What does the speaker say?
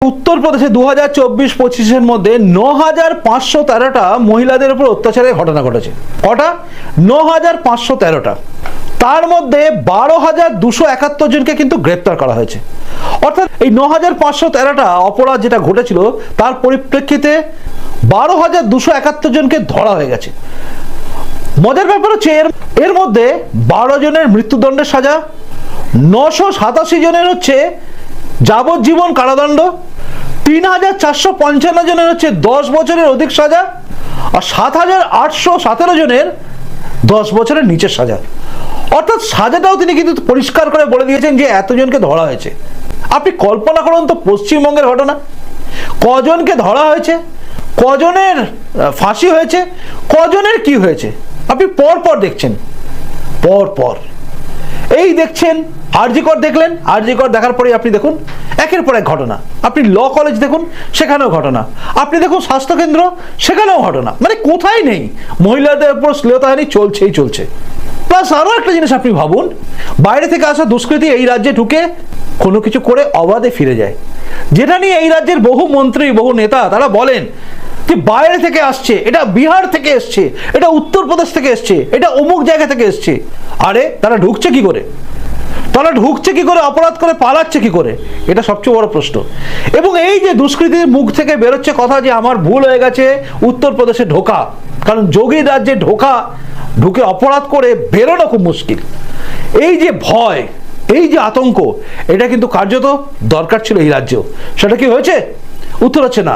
উত্তরপ্রদেশে 2024-25-এর মধ্যে 9,513টা মহিলাদের উপর অত্যাচারের ঘটনা ঘটেছে। কটা? 9,513টা। তার মধ্যে 12,271 জনকে কিন্তু গ্রেপ্তার করা হয়েছে। অর্থাৎ এই 9,513টা অপরাধ যেটা ঘটেছিল তার পরিপ্রেক্ষিতে 12,271 জনকে ধরা হয়ে গেছে। মজার ব্যাপার হচ্ছে এর মধ্যে 12 জনের মৃত্যুদণ্ডের সাজা, 987 জনের হচ্ছে যাবজ্জীবন কারাদণ্ড, 3,455 জনের হচ্ছে 10 বছরের অধিক সাজা, আর 7,817 জনের 10 বছরের নিচের সাজা। অর্থাৎ সাজাটাও তিনি কিন্তু পরিষ্কার করে বলে দিয়েছেন যে এতজনকে ধরা হয়েছে। আপনি কল্পনা করুন তো পশ্চিমবঙ্গের ঘটনা, কজনকে ধরা হয়েছে, কজনের ফাঁসি হয়েছে, কজনের কি হয়েছে, আপনি পর দেখছেন। পর এই দেখছেন আরজি কর দেখলেন, আরজি কর দেখার পরে আপনি দেখুন একের পর এক ঘটনা। আপনি ল কলেজ দেখুন, সেখানেও ঘটনা। আপনি দেখুন স্বাস্থ্যকেন্দ্র, সেখানেও ঘটনা। মানে কোথায় নেই মহিলাদের উপর শ্লীলতাহানি চলছে। প্লাস আরও একটা জিনিস আপনি ভাবুন, বাইরে থেকে আসা দুষ্কৃতী এই রাজ্যে ঢুকে কোনো কিছু করে অবাধে ফিরে যায়, যেটা নিয়ে এই রাজ্যের বহু মন্ত্রী, বহু নেতা তারা বলেন যে বাইরে থেকে আসছে, এটা বিহার থেকে এসছে, এটা উত্তরপ্রদেশ থেকে এসছে, এটা অমুক জায়গা থেকে এসছে। আরে তারা ঢুকছে কি করে, অপরাধ করে পালাচ্ছে কি করে? এটা সবচেয়ে বড় প্রশ্ন। এবং এই যে দুষ্কৃতীর মুখ থেকে বেরোচ্ছে কথা যে আমার ভুল হয়ে গেছে উত্তরপ্রদেশে ঢোকা, কারণ যোগী রাজ্যে ঢুকে অপরাধ করে বেরোনো খুব মুশকিল। এই যে ভয়, এই যে আতঙ্ক, এটা কিন্তু কার্যত দরকার ছিল এই রাজ্যেও। সেটা কি হয়েছে? উত্তর হচ্ছে না।